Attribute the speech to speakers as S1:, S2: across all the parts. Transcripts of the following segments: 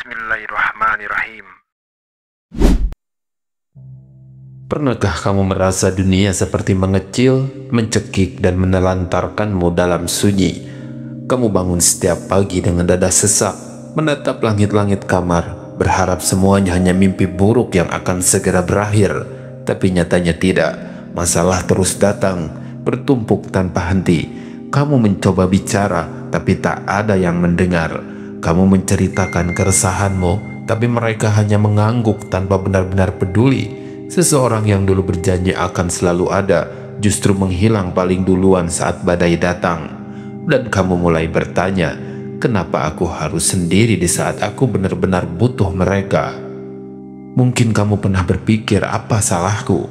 S1: Bismillahirrahmanirrahim.
S2: Pernahkah kamu merasa dunia seperti mengecil, mencekik, dan menelantarkanmu dalam sunyi? Kamu bangun setiap pagi dengan dada sesak, menatap langit-langit kamar, berharap semuanya hanya mimpi buruk yang akan segera berakhir. Tapi nyatanya tidak, masalah terus datang, bertumpuk tanpa henti. Kamu mencoba bicara, tapi tak ada yang mendengar. Kamu menceritakan keresahanmu, tapi mereka hanya mengangguk tanpa benar-benar peduli. Seseorang yang dulu berjanji akan selalu ada, justru menghilang paling duluan saat badai datang. Dan kamu mulai bertanya, kenapa aku harus sendiri di saat aku benar-benar butuh mereka? Mungkin kamu pernah berpikir, apa salahku?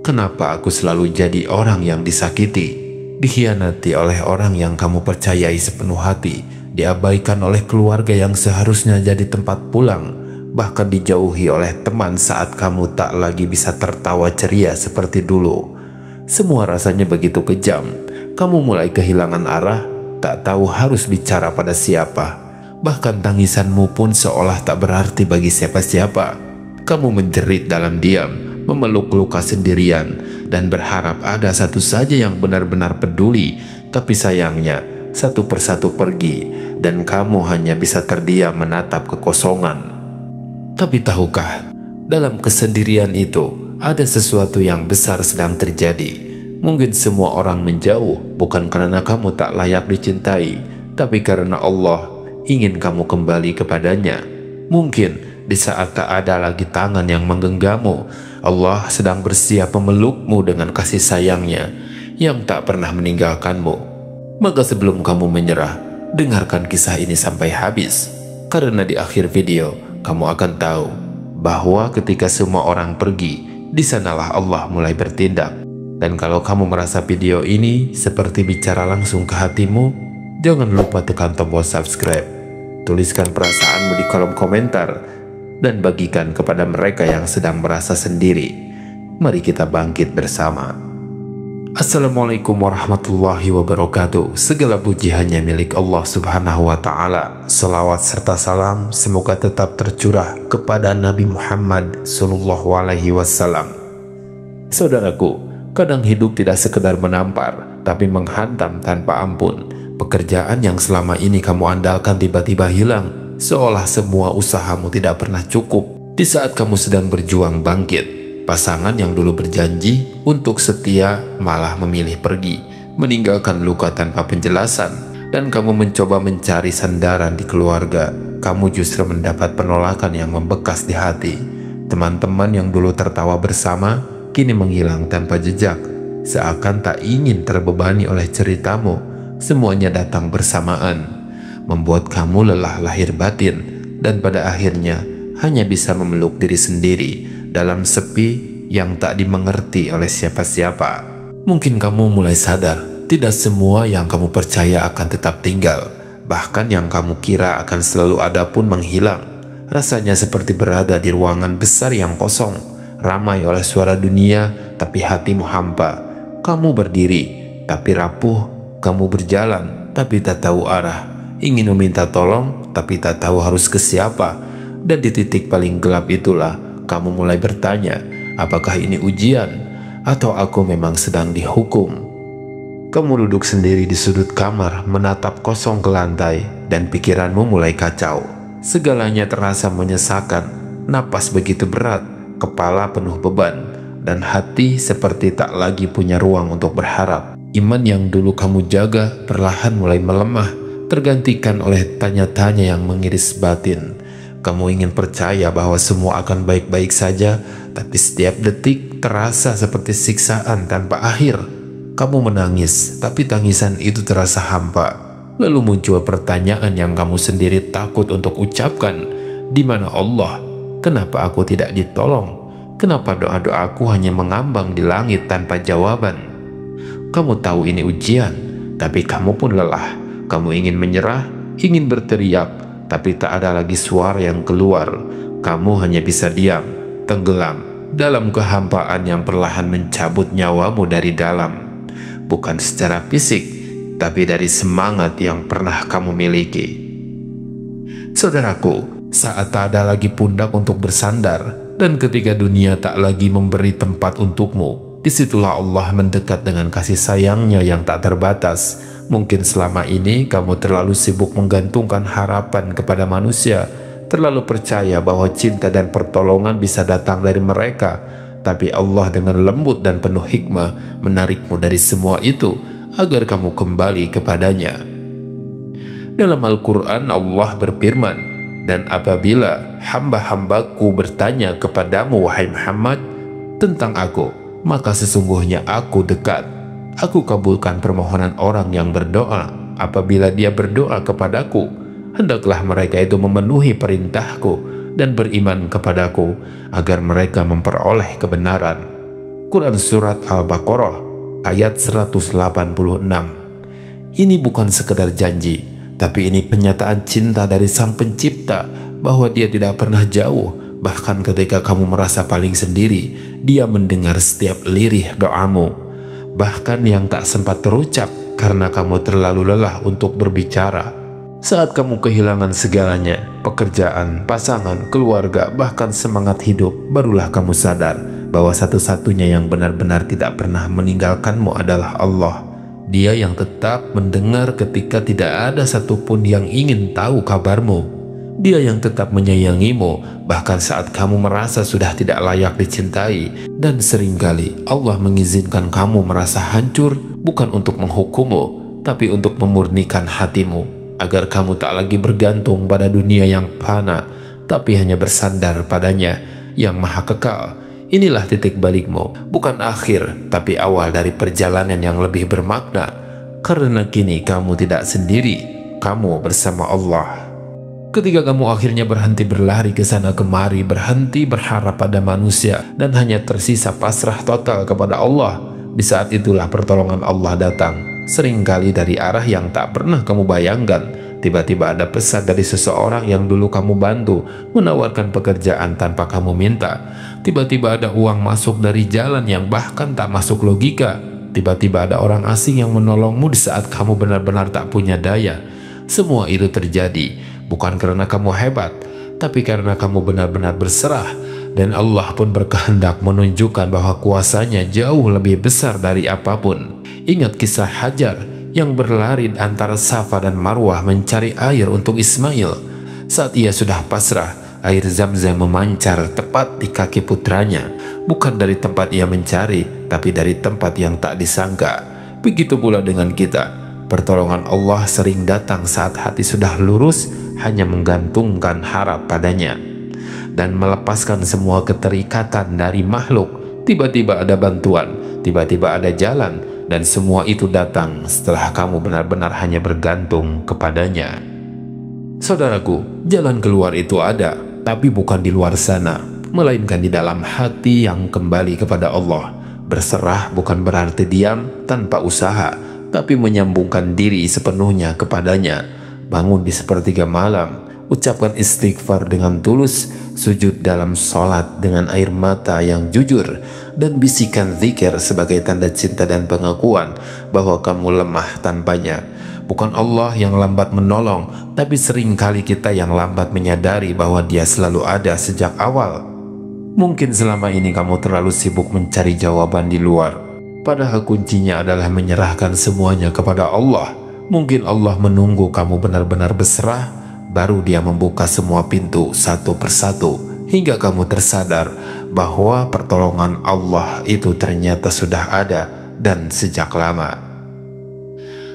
S2: Kenapa aku selalu jadi orang yang disakiti, dikhianati oleh orang yang kamu percayai sepenuh hati, diabaikan oleh keluarga yang seharusnya jadi tempat pulang, bahkan dijauhi oleh teman saat kamu tak lagi bisa tertawa ceria seperti dulu. Semua rasanya begitu kejam. Kamu mulai kehilangan arah, tak tahu harus bicara pada siapa. Bahkan tangisanmu pun seolah tak berarti bagi siapa-siapa. Kamu menjerit dalam diam, memeluk luka sendirian, dan berharap ada satu saja yang benar-benar peduli. Tapi sayangnya, satu persatu pergi, dan kamu hanya bisa terdiam menatap kekosongan. Tapi tahukah, dalam kesendirian itu ada sesuatu yang besar sedang terjadi. Mungkin semua orang menjauh bukan karena kamu tak layak dicintai, tapi karena Allah ingin kamu kembali kepadanya. Mungkin di saat tak ada lagi tangan yang menggenggammu, Allah sedang bersiap memelukmu dengan kasih sayangnya yang tak pernah meninggalkanmu. Maka sebelum kamu menyerah, dengarkan kisah ini sampai habis, karena di akhir video kamu akan tahu bahwa ketika semua orang pergi, di sanalah Allah mulai bertindak. Dan kalau kamu merasa video ini seperti bicara langsung ke hatimu, jangan lupa tekan tombol subscribe, tuliskan perasaanmu di kolom komentar, dan bagikan kepada mereka yang sedang merasa sendiri. Mari kita bangkit bersama. Assalamualaikum warahmatullahi wabarakatuh. Segala puji hanya milik Allah subhanahu wa ta'ala. Salawat serta salam semoga tetap tercurah kepada Nabi Muhammad sallallahu alaihi wasallam. Saudaraku, kadang hidup tidak sekedar menampar, tapi menghantam tanpa ampun. Pekerjaan yang selama ini kamu andalkan tiba-tiba hilang, seolah semua usahamu tidak pernah cukup. Di saat kamu sedang berjuang bangkit, pasangan yang dulu berjanji untuk setia malah memilih pergi, meninggalkan luka tanpa penjelasan. Dan kamu mencoba mencari sandaran di keluarga, kamu justru mendapat penolakan yang membekas di hati. Teman-teman yang dulu tertawa bersama, kini menghilang tanpa jejak, seakan tak ingin terbebani oleh ceritamu. Semuanya datang bersamaan, membuat kamu lelah lahir batin, dan pada akhirnya hanya bisa memeluk diri sendiri dalam sepi yang tak dimengerti oleh siapa-siapa. Mungkin kamu mulai sadar, tidak semua yang kamu percaya akan tetap tinggal. Bahkan yang kamu kira akan selalu ada pun menghilang. Rasanya seperti berada di ruangan besar yang kosong, ramai oleh suara dunia, tapi hatimu hampa. Kamu berdiri, tapi rapuh. Kamu berjalan, tapi tak tahu arah. Ingin meminta tolong, tapi tak tahu harus ke siapa. Dan di titik paling gelap itulah kamu mulai bertanya, apakah ini ujian atau aku memang sedang dihukum? Kamu duduk sendiri di sudut kamar, menatap kosong ke lantai, dan pikiranmu mulai kacau. Segalanya terasa menyesakan, napas begitu berat, kepala penuh beban, dan hati seperti tak lagi punya ruang untuk berharap. Iman yang dulu kamu jaga perlahan mulai melemah, tergantikan oleh tanya-tanya yang mengiris batin. Kamu ingin percaya bahwa semua akan baik-baik saja, tapi setiap detik terasa seperti siksaan tanpa akhir. Kamu menangis, tapi tangisan itu terasa hampa. Lalu muncul pertanyaan yang kamu sendiri takut untuk ucapkan. Di mana Allah? Kenapa aku tidak ditolong? Kenapa doa-doaku hanya mengambang di langit tanpa jawaban? Kamu tahu ini ujian, tapi kamu pun lelah. Kamu ingin menyerah, ingin berteriak, tapi tak ada lagi suara yang keluar. Kamu hanya bisa diam, tenggelam dalam kehampaan yang perlahan mencabut nyawamu dari dalam. Bukan secara fisik, tapi dari semangat yang pernah kamu miliki. Saudaraku, saat tak ada lagi pundak untuk bersandar, dan ketika dunia tak lagi memberi tempat untukmu, disitulah Allah mendekat dengan kasih sayangnya yang tak terbatas. Mungkin selama ini kamu terlalu sibuk menggantungkan harapan kepada manusia, terlalu percaya bahwa cinta dan pertolongan bisa datang dari mereka, tapi Allah dengan lembut dan penuh hikmah menarikmu dari semua itu agar kamu kembali kepadanya. Dalam Al-Quran Allah berfirman, "Dan apabila hamba-hambaku bertanya kepadamu wahai Muhammad tentang aku, maka sesungguhnya aku dekat. Aku kabulkan permohonan orang yang berdoa. Apabila dia berdoa kepadaku, hendaklah mereka itu memenuhi perintahku dan beriman kepadaku agar mereka memperoleh kebenaran." Quran Surat Al-Baqarah ayat 186. Ini bukan sekedar janji, tapi ini penyataan cinta dari Sang Pencipta bahwa Dia tidak pernah jauh. Bahkan ketika kamu merasa paling sendiri, Dia mendengar setiap lirih doamu. Bahkan yang tak sempat terucap karena kamu terlalu lelah untuk berbicara. Saat kamu kehilangan segalanya, pekerjaan, pasangan, keluarga, bahkan semangat hidup, barulah kamu sadar bahwa satu-satunya yang benar-benar tidak pernah meninggalkanmu adalah Allah. Dia yang tetap mendengar ketika tidak ada satupun yang ingin tahu kabarmu. Dia yang tetap menyayangimu bahkan saat kamu merasa sudah tidak layak dicintai. Dan seringkali Allah mengizinkan kamu merasa hancur bukan untuk menghukummu, tapi untuk memurnikan hatimu, agar kamu tak lagi bergantung pada dunia yang fana, tapi hanya bersandar padanya yang maha kekal. Inilah titik balikmu, bukan akhir, tapi awal dari perjalanan yang lebih bermakna. Karena kini kamu tidak sendiri, kamu bersama Allah. Ketika kamu akhirnya berhenti berlari ke sana kemari, berhenti berharap pada manusia, dan hanya tersisa pasrah total kepada Allah, di saat itulah pertolongan Allah datang. Seringkali dari arah yang tak pernah kamu bayangkan. Tiba-tiba ada pesan dari seseorang yang dulu kamu bantu, menawarkan pekerjaan tanpa kamu minta. Tiba-tiba ada uang masuk dari jalan yang bahkan tak masuk logika. Tiba-tiba ada orang asing yang menolongmu di saat kamu benar-benar tak punya daya. Semua itu terjadi bukan karena kamu hebat, tapi karena kamu benar-benar berserah. Dan Allah pun berkehendak menunjukkan bahwa kuasanya jauh lebih besar dari apapun. Ingat kisah Hajar yang berlari antara Safa dan Marwah mencari air untuk Ismail. Saat ia sudah pasrah, air Zam-Zam memancar tepat di kaki putranya. Bukan dari tempat ia mencari, tapi dari tempat yang tak disangka. Begitu pula dengan kita. Pertolongan Allah sering datang saat hati sudah lurus, hanya menggantungkan harap padanya dan melepaskan semua keterikatan dari makhluk. Tiba-tiba ada bantuan, tiba-tiba ada jalan, dan semua itu datang setelah kamu benar-benar hanya bergantung kepadanya. Saudaraku, jalan keluar itu ada, tapi bukan di luar sana, melainkan di dalam hati yang kembali kepada Allah. Berserah bukan berarti diam tanpa usaha, tapi menyambungkan diri sepenuhnya kepadanya. Bangun di sepertiga malam, ucapkan istighfar dengan tulus, sujud dalam sholat dengan air mata yang jujur, dan bisikan zikir sebagai tanda cinta dan pengakuan bahwa kamu lemah tanpanya. Bukan Allah yang lambat menolong, tapi seringkali kita yang lambat menyadari bahwa Dia selalu ada sejak awal. Mungkin selama ini kamu terlalu sibuk mencari jawaban di luar, padahal kuncinya adalah menyerahkan semuanya kepada Allah. Mungkin Allah menunggu kamu benar-benar berserah, baru Dia membuka semua pintu satu persatu, hingga kamu tersadar bahwa pertolongan Allah itu ternyata sudah ada dan sejak lama.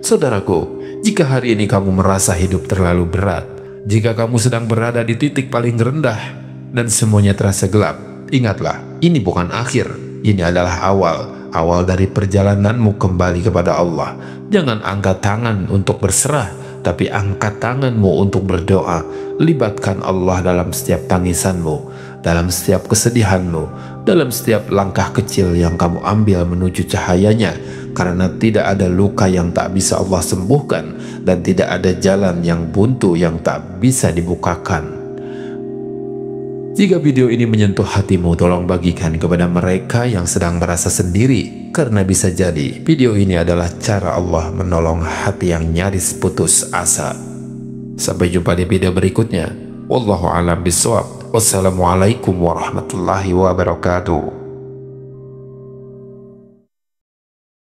S2: Saudaraku, jika hari ini kamu merasa hidup terlalu berat, jika kamu sedang berada di titik paling rendah dan semuanya terasa gelap, ingatlah, ini bukan akhir, ini adalah awal dari perjalananmu kembali kepada Allah. Jangan angkat tangan untuk berserah, tapi angkat tanganmu untuk berdoa. Libatkan Allah dalam setiap tangisanmu, dalam setiap kesedihanmu, dalam setiap langkah kecil yang kamu ambil menuju cahayanya. Karena tidak ada luka yang tak bisa Allah sembuhkan, dan tidak ada jalan yang buntu yang tak bisa dibukakan. Jika video ini menyentuh hatimu, tolong bagikan kepada mereka yang sedang merasa sendiri, karena bisa jadi video ini adalah cara Allah menolong hati yang nyaris putus asa. Sampai jumpa di video berikutnya. Wallahu a'lam bishawab. Wassalamualaikum warahmatullahi wabarakatuh.